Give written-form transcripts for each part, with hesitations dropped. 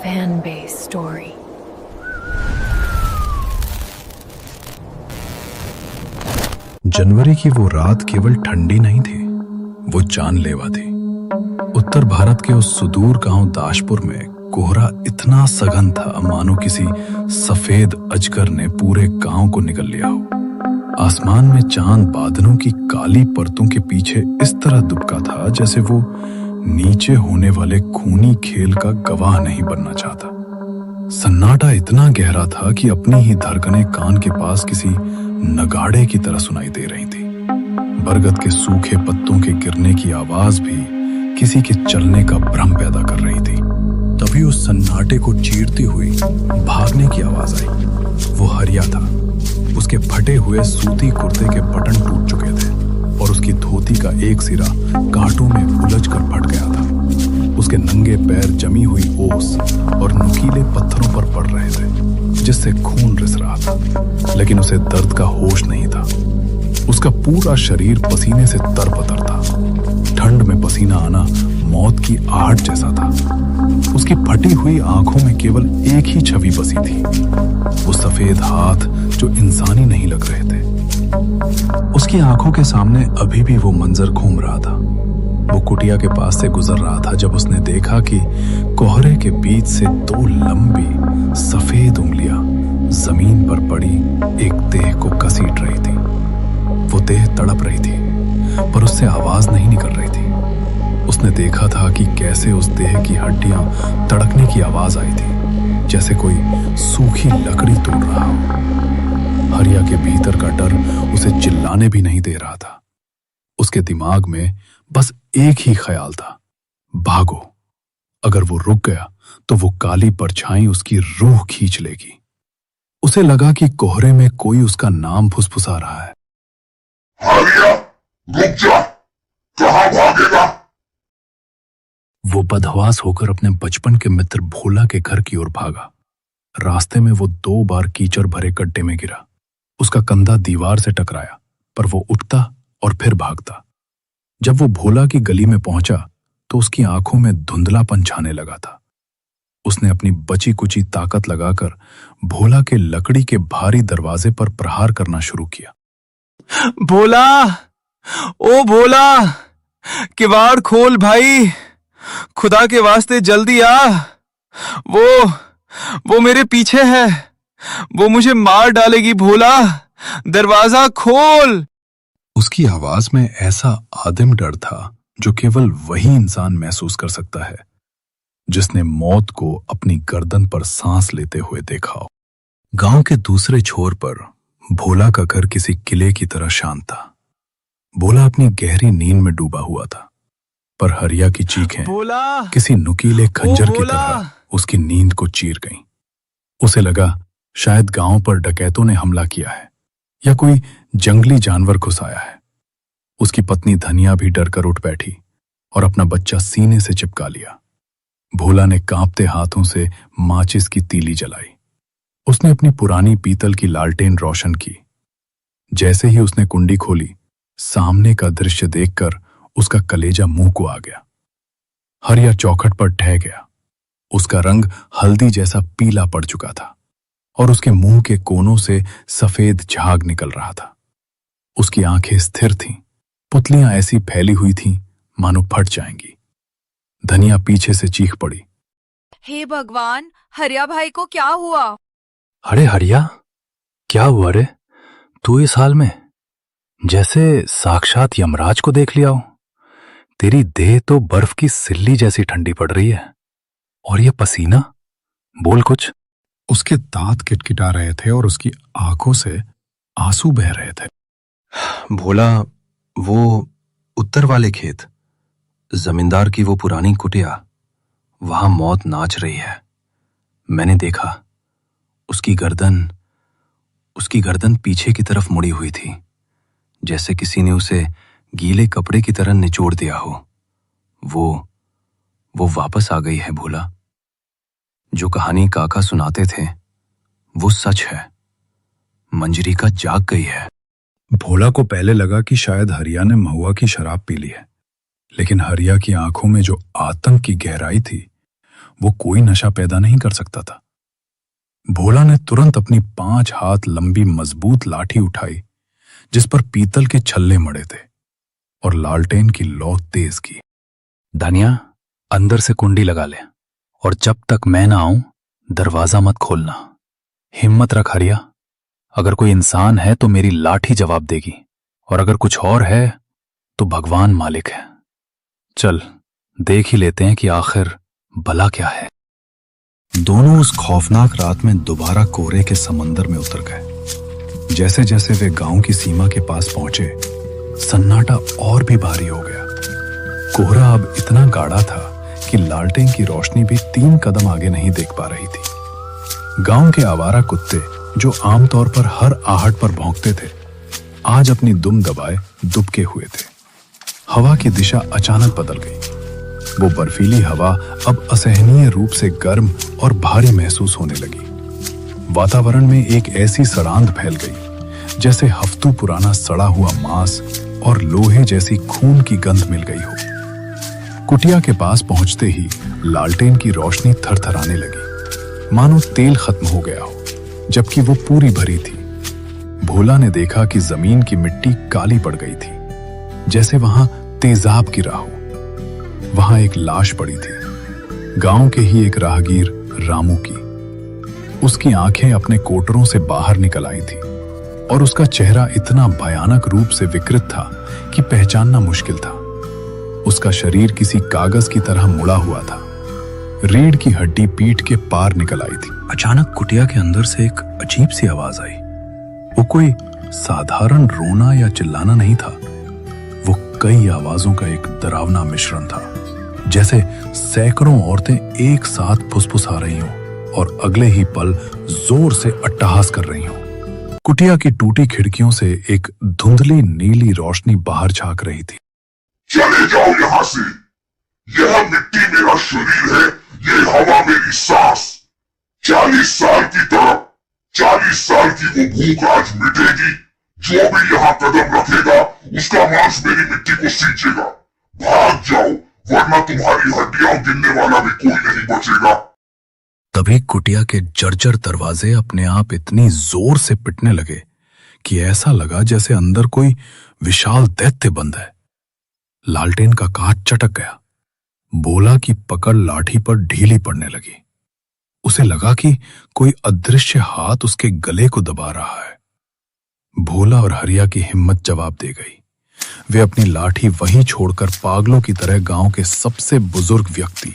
fan base story. जनवरी की वो रात केवल ठंडी नहीं थी, वो जानलेवा थी। उत्तर भारत के उस सुदूर गांव दाशपुर में कोहरा इतना सघन था मानो किसी सफेद अजगर ने पूरे गांव को निगल लिया हो। आसमान में चांद बादलों की काली परतों के पीछे इस तरह दुबका था जैसे वो नीचे होने वाले खूनी खेल का गवाह नहीं बनना चाहता। सन्नाटा इतना गहरा था कि अपनी ही धड़कनें कान के पास किसी नगाड़े की तरह सुनाई दे रही थी। बरगद के सूखे पत्तों के गिरने की आवाज भी किसी के चलने का भ्रम पैदा कर रही थी। तभी उस सन्नाटे को चीरती हुई भागने की आवाज आई। वो हरिया था। उसके फटे हुए सूती कुर्ते के बटन टूट चुके थे और उसकी धोती का एक सिरा कांटों में उलझ कर फट गया था। उसके नंगे पैर जमी हुई ओस और नुकीले पत्थरों पर पड़ रहे थे जिससे खून रिस रहा था, लेकिन उसे दर्द का होश नहीं था। उसका पूरा शरीर पसीने से तरबतर था। ठंड में पसीना आना मौत की आहट जैसा था। उसकी फटी हुई आंखों में केवल एक ही छवि बसी थी, वो सफेद हाथ जो इंसानी नहीं लग रहे थे। उसकी आंखों के सामने अभी भी वो मंजर घूम रहा था। वो कुटिया के पास से गुजर रहा था जब उसने देखा कि कोहरे के बीच से दो लंबी सफेद उंगलियां जमीन पर पड़ी एक देह को घसीट रही थी। वो देह तड़प रही थी पर उससे आवाज नहीं निकल रही थी। उसने देखा था कि कैसे उस देह की हड्डियां तड़कने की आवाज आई थी, जैसे कोई सूखी लकड़ी तोड़ रहा हो। हरिया के भीतर का डर उसे चिल्लाने भी नहीं दे रहा था। उसके दिमाग में बस एक ही ख्याल था, भागो। अगर वो रुक गया तो वो काली परछाई उसकी रूह खींच लेगी। उसे लगा कि कोहरे में कोई उसका नाम फुसफुसा रहा है। हरिया, रुक जा, कहां भागेगा? वो बदहवास होकर अपने बचपन के मित्र भोला के घर की ओर भागा। रास्ते में वो 2 बार कीचड़ भरे गड्ढे में गिरा। उसका कंधा दीवार से टकराया, पर वो उठता और फिर भागता। जब वो भोला की गली में पहुंचा तो उसकी आंखों में धुंधलापन छाने लगा था। उसने अपनी बची कुची ताकत लगाकर भोला के लकड़ी के भारी दरवाजे पर प्रहार करना शुरू किया। भोला, ओ भोला, किवाड़ खोल भाई, खुदा के वास्ते जल्दी आ। वो मेरे पीछे है, वो मुझे मार डालेगी। भोला, दरवाजा खोल। उसकी आवाज में ऐसा आदिम डर था जो केवल वही इंसान महसूस कर सकता है जिसने मौत को अपनी गर्दन पर सांस लेते हुए देखा हो। गांव के दूसरे छोर पर भोला का घर किसी किले की तरह शांत था। भोला अपनी गहरी नींद में डूबा हुआ था, पर हरिया की चीखें किसी नुकीले खंजर की तरह उसकी नींद को चीर गईं। उसे लगा शायद गांव पर डकैतों ने हमला किया है या कोई जंगली जानवर घुस आया है। उसकी पत्नी धनिया भी डरकर उठ बैठी और अपना बच्चा सीने से चिपका लिया। भोला ने कांपते हाथों से माचिस की तीली जलाई। उसने अपनी पुरानी पीतल की लालटेन रोशन की। जैसे ही उसने कुंडी खोली, सामने का दृश्य देखकर उसका कलेजा मुंह को आ गया। हरिया चौखट पर ढह गया। उसका रंग हल्दी जैसा पीला पड़ चुका था और उसके मुंह के कोनों से सफेद झाग निकल रहा था। उसकी आंखें स्थिर थीं, पुतलियां ऐसी फैली हुई थीं मानो फट जाएंगी। धनिया पीछे से चीख पड़ी, हे भगवान, हरिया भाई को क्या हुआ? अरे हरिया, क्या हुआ रे? तू इस हाल में जैसे साक्षात यमराज को देख लिया हो। तेरी देह तो बर्फ की सिल्ली जैसी ठंडी पड़ रही है, और ये पसीना, बोल कुछ। उसके दांत किटकिटा रहे थे और उसकी आंखों से आंसू बह रहे थे। भोला, वो उत्तर वाले खेत, जमींदार की वो पुरानी कुटिया, वहां मौत नाच रही है। मैंने देखा, उसकी गर्दन पीछे की तरफ मुड़ी हुई थी, जैसे किसी ने उसे गीले कपड़े की तरह निचोड़ दिया हो। वो वापस आ गई है भोला। जो कहानी काका सुनाते थे वो सच है। मंजरीका जाग गई है। भोला को पहले लगा कि शायद हरिया ने महुआ की शराब पी ली है, लेकिन हरिया की आंखों में जो आतंक की गहराई थी वो कोई नशा पैदा नहीं कर सकता था। भोला ने तुरंत अपनी 5 हाथ लंबी मजबूत लाठी उठाई जिस पर पीतल के छल्ले मड़े थे और लालटेन की लौ तेज की। दानिया, अंदर से कुंडी लगा ले और जब तक मैं ना आऊं दरवाजा मत खोलना। हिम्मत रख हरिया, अगर कोई इंसान है तो मेरी लाठी जवाब देगी और अगर कुछ और है तो भगवान मालिक है। चल देख ही लेते हैं कि आखिर भला क्या है। दोनों उस खौफनाक रात में दोबारा कोहरे के समंदर में उतर गए। जैसे जैसे वे गांव की सीमा के पास पहुंचे, सन्नाटा और भी भारी हो गया। कोहरा अब इतना गाढ़ा था कि लालटेन की रोशनी भी 3 कदम आगे नहीं देख पा रही थी। गांव के आवारा कुत्ते जो आमतौर पर हर आहट पर भौंकते थे, आज अपनी दुम दबाए दुबके हुए थे। हवा की दिशा अचानक बदल गई। वो बर्फीली हवा अब असहनीय रूप से गर्म और भारी महसूस होने लगी। वातावरण में एक ऐसी सड़ांध फैल गई जैसे हफ्तों पुराना सड़ा हुआ मांस और लोहे जैसी खून की गंध मिल गई हो। कुटिया के पास पहुंचते ही लालटेन की रोशनी थरथराने लगी, मानो तेल खत्म हो गया हो, जबकि वो पूरी भरी थी। भोला ने देखा कि जमीन की मिट्टी काली पड़ गई थी, जैसे वहां तेजाब गिरा हो। वहां एक लाश पड़ी थी, गांव के ही एक राहगीर रामू की। उसकी आंखें अपने कोटरों से बाहर निकल आई थी और उसका चेहरा इतना भयानक रूप से विकृत था कि पहचानना मुश्किल था। उसका शरीर किसी कागज की तरह मुड़ा हुआ था। रीढ़ की हड्डी पीठ के पार निकल आई थी। अचानक कुटिया के अंदर से एक अजीब सी आवाज आई। वो कोई साधारण रोना या चिल्लाना नहीं था, वो कई आवाजों का एक डरावना मिश्रण था, जैसे सैकड़ों औरतें एक साथ फुसफुसा रही हों और अगले ही पल जोर से अट्टहास कर रही हों। कुटिया की टूटी खिड़कियों से एक धुंधली नीली रोशनी बाहर झांक रही थी। चले जाओ यहाँ से। यह मिट्टी मेरा शरीर है, ये हवा मेरी सांस। 40 साल की तरफ 40 साल की वो भूख आज मिटेगी। जो भी यहाँ कदम रखेगा उसका मांस मेरी मिट्टी को सींचेगा। भाग जाओ, वरना तुम्हारी हड्डियां गिनने वाला भी कोई नहीं बचेगा। तभी कुटिया के जर्जर दरवाजे अपने आप इतनी जोर से पिटने लगे कि ऐसा लगा जैसे अंदर कोई विशाल दैत्य बंद है। लालटेन का कांच चटक गया। भोला की पकड़ लाठी पर ढीली पड़ने लगी। उसे लगा कि कोई अदृश्य हाथ उसके गले को दबा रहा है। भोला और हरिया की हिम्मत जवाब दे गई। वे अपनी लाठी वहीं छोड़कर पागलों की तरह गांव के सबसे बुजुर्ग व्यक्ति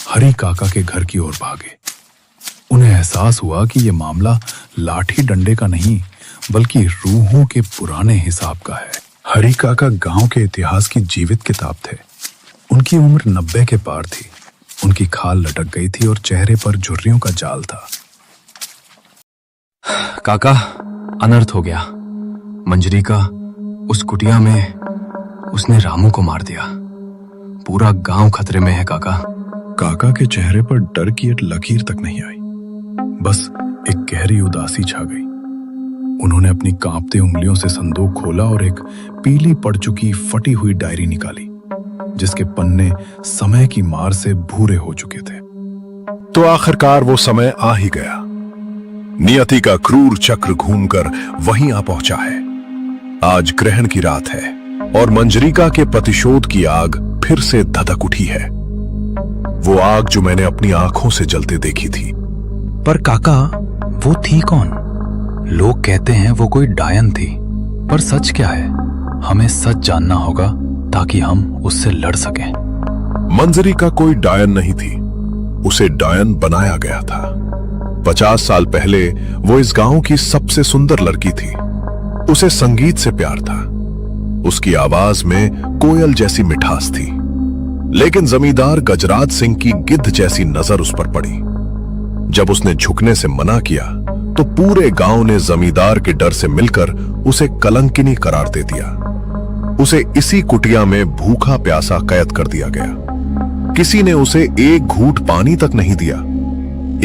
हरी काका के घर की ओर भागे। उन्हें एहसास हुआ कि यह मामला लाठी डंडे का नहीं, बल्कि रूहों के पुराने हिसाब का है। हरी काका गांव के इतिहास की जीवित किताब थे। उनकी उम्र 90 के पार थी। उनकी खाल लटक गई थी और चेहरे पर झुर्रियों का जाल था। काका, अनर्थ हो गया। मंजरी का उस कुटिया में उसने रामू को मार दिया। पूरा गांव खतरे में है काका। काका के चेहरे पर डर की एक लकीर तक नहीं आई, बस एक गहरी उदासी छा गई। उन्होंने अपनी कांपती उंगलियों से संदूक खोला और एक पीली पड़ चुकी फटी हुई डायरी निकाली, जिसके पन्ने समय की मार से भूरे हो चुके थे। तो आखिरकार वो समय आ ही गया। नियति का क्रूर चक्र घूमकर वहीं आ पहुंचा है। आज ग्रहण की रात है और मंजरिका के प्रतिशोध की आग फिर से धधक उठी है। वो आग जो मैंने अपनी आंखों से जलते देखी थी। पर काका, वो थी कौन? लोग कहते हैं वो कोई डायन थी, पर सच क्या है? हमें सच जानना होगा ताकि हम उससे लड़ सकें। मंजरिका कोई डायन नहीं थी, उसे डायन बनाया गया था। 50 साल पहले वो इस गांव की सबसे सुंदर लड़की थी। उसे संगीत से प्यार था। उसकी आवाज में कोयल जैसी मिठास थी। लेकिन जमींदार गजराज सिंह की गिद्ध जैसी नजर उस पर पड़ी। जब उसने झुकने से मना किया तो पूरे गांव ने जमींदार के डर से मिलकर उसे कलंकिनी करार दे दिया। उसे इसी कुटिया में भूखा प्यासा कैद कर दिया गया। किसी ने उसे एक घूंट पानी तक नहीं दिया।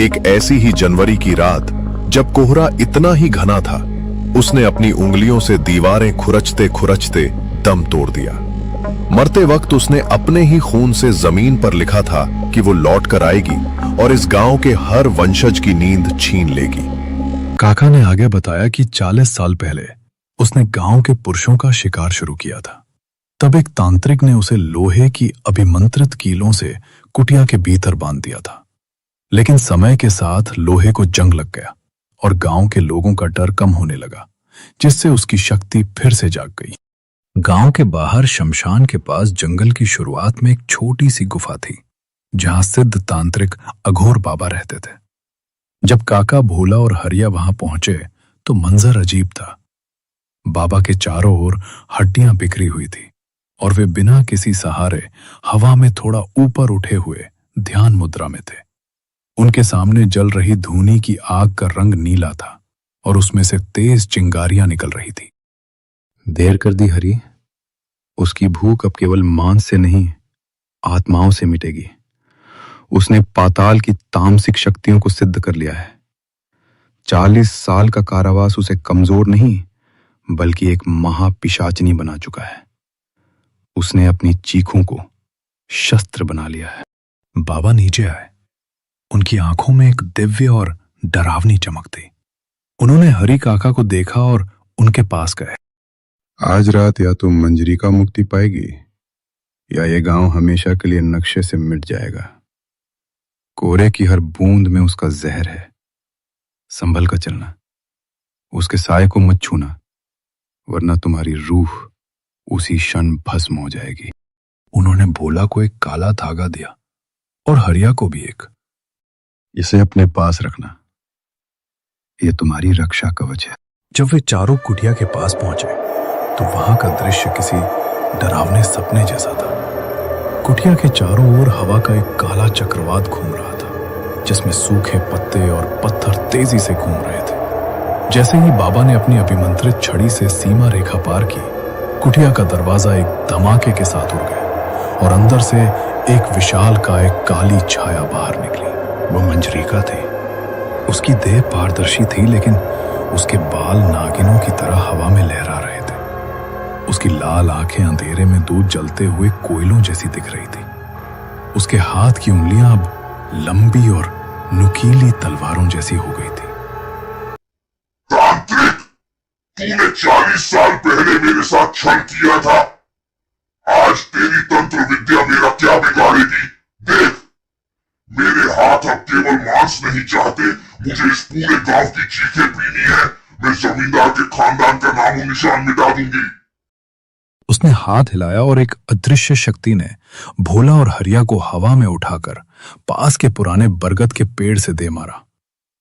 एक ऐसी ही जनवरी की रात जब कोहरा इतना ही घना था, उसने अपनी उंगलियों से दीवारें खुरचते खुरचते दम तोड़ दिया। मरते वक्त उसने अपने ही खून से जमीन पर लिखा था कि वो लौट कर आएगी और इस गांव के हर वंशज की नींद छीन लेगी। काका ने आगे बताया कि 40 साल पहले उसने गांव के पुरुषों का शिकार शुरू किया था। तब एक तांत्रिक ने उसे लोहे की अभिमंत्रित कीलों से कुटिया के भीतर बांध दिया था। लेकिन समय के साथ लोहे को जंग लग गया और गांव के लोगों का डर कम होने लगा, जिससे उसकी शक्ति फिर से जाग गई। गांव के बाहर शमशान के पास जंगल की शुरुआत में एक छोटी सी गुफा थी, जहां सिद्ध तांत्रिक अघोर बाबा रहते थे। जब काका, भोला और हरिया वहां पहुंचे तो मंजर अजीब था। बाबा के चारों ओर हड्डियां बिखरी हुई थी और वे बिना किसी सहारे हवा में थोड़ा ऊपर उठे हुए ध्यान मुद्रा में थे। उनके सामने जल रही धूनी की आग का रंग नीला था और उसमें से तेज चिंगारियां निकल रही थी। देर कर दी हरि, उसकी भूख अब केवल मांस से नहीं आत्माओं से मिटेगी। उसने पाताल की तामसिक शक्तियों को सिद्ध कर लिया है। 40 साल का कारावास उसे कमजोर नहीं बल्कि एक महापिशाचिनी बना चुका है। उसने अपनी चीखों को शस्त्र बना लिया है। बाबा नीचे आए। उनकी आंखों में एक दिव्य और डरावनी चमक थी। उन्होंने हरि काका को देखा और उनके पास गए। आज रात या तो मंजरी का मुक्ति पाएगी या ये गांव हमेशा के लिए नक्शे से मिट जाएगा। कोरे की हर बूंद में उसका जहर है। संभल कर चलना, उसके साए को मत छूना, वरना तुम्हारी रूह उसी क्षण भस्म हो जाएगी। उन्होंने भोला को एक काला धागा दिया और हरिया को भी एक। इसे अपने पास रखना, ये तुम्हारी रक्षा कवच है। जब वे चारों कुटिया के पास पहुंचे तो वहां का दृश्य किसी डरावने सपने जैसा था। कुटिया के चारों ओर हवा का एक काला चक्रवात घूम रहा था, जिसमें सूखे पत्ते और पत्थर तेजी से घूम रहे थे। जैसे ही बाबा ने अपनी अभिमंत्रित छड़ी से सीमा रेखा पार की, कुटिया का दरवाजा एक धमाके के साथ उड़ गया और अंदर से एक विशालकाय काली छाया बाहर निकली। वो मंजरीका थी। उसकी देह पारदर्शी थी, लेकिन उसके बाल नागिनों की तरह हवा में लहरा रहे थे। उसकी लाल आंखें अंधेरे में दूध जलते हुए कोयलों जैसी दिख रही थी। उसके हाथ की उंगलियां अब लंबी और नुकीली तलवारों जैसी हो गई थी। तांत्रिक, तूने 40 साल पहले मेरे साथ छल किया था। आज तेरी तंत्र विद्या मेरा क्या बिगाड़ेगी? देख, मेरे हाथ अब केवल मांस नहीं चाहते, मुझे इस पूरे गांव की चीखें पीनी है। मैं जमींदार के खानदान का नामो निशान मिटा दूंगी। उसने हाथ हिलाया और एक अदृश्य शक्ति ने भोला और हरिया को हवा में उठाकर पास के पुराने बरगद के पेड़ से दे मारा।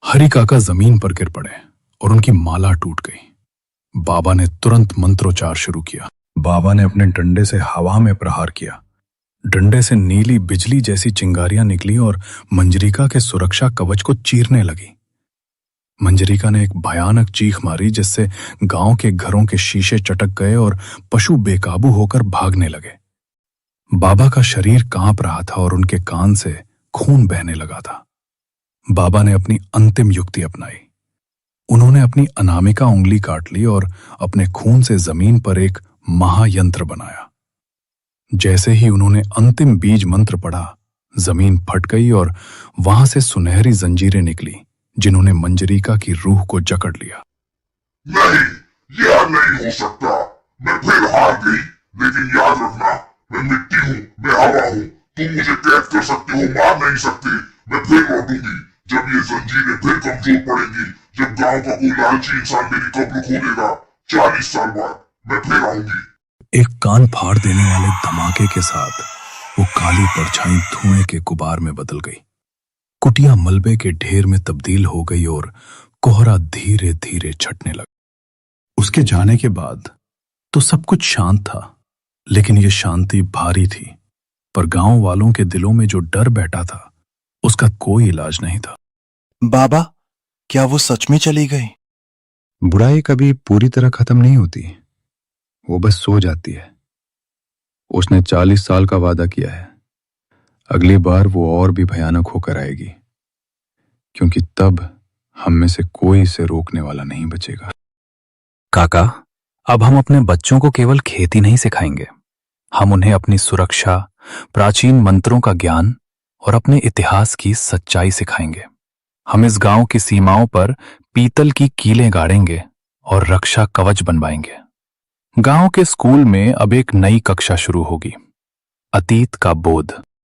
हरि काका जमीन पर गिर पड़े और उनकी माला टूट गई। बाबा ने तुरंत मंत्रोच्चार शुरू किया। बाबा ने अपने डंडे से हवा में प्रहार किया। डंडे से नीली बिजली जैसी चिंगारियां निकली और मंजरिका के सुरक्षा कवच को चीरने लगी। मंजरिका ने एक भयानक चीख मारी, जिससे गांव के घरों के शीशे चटक गए और पशु बेकाबू होकर भागने लगे। बाबा का शरीर कांप रहा था और उनके कान से खून बहने लगा था। बाबा ने अपनी अंतिम युक्ति अपनाई। उन्होंने अपनी अनामिका उंगली काट ली और अपने खून से जमीन पर एक महायंत्र बनाया। जैसे ही उन्होंने अंतिम बीज मंत्र पढ़ा, जमीन फट गई और वहां से सुनहरी जंजीरें निकली, जिन्होंने मंजरिका की रूह को जकड़ लिया। नहीं, यह नहीं हो सकता। मैं फिर हार गई, लेकिन याद रखना, मैं मिट्टी हूँ, मैं हवा हूँ। तुम मुझे कैद कर सकते हो, मार नहीं सकते। मैं फिर लौटूंगी, जब ये जंजीरें फिर कमजोर पड़ेंगी, जब गांव का कोई लालची इंसान मेरी कब्र खोलेगा। 40 साल बाद मैं फिर आऊंगी। एक कान फाड़ देने वाले धमाके के साथ वो काली परछाई धुएं के गुबार में बदल गई। कुटिया मलबे के ढेर में तब्दील हो गई और कोहरा धीरे धीरे छटने लगा। उसके जाने के बाद तो सब कुछ शांत था, लेकिन यह शांति भारी थी। पर गांव वालों के दिलों में जो डर बैठा था, उसका कोई इलाज नहीं था। बाबा, क्या वो सच में चली गई? बुराई कभी पूरी तरह खत्म नहीं होती, वो बस सो जाती है। उसने 40 साल का वादा किया है, अगली बार वो और भी भयानक होकर आएगी, क्योंकि तब हम में से कोई इसे रोकने वाला नहीं बचेगा। काका, अब हम अपने बच्चों को केवल खेती नहीं सिखाएंगे, हम उन्हें अपनी सुरक्षा, प्राचीन मंत्रों का ज्ञान और अपने इतिहास की सच्चाई सिखाएंगे। हम इस गांव की सीमाओं पर पीतल की कीलें गाड़ेंगे और रक्षा कवच बनवाएंगे। गांव के स्कूल में अब एक नई कक्षा शुरू होगी, अतीत का बोध।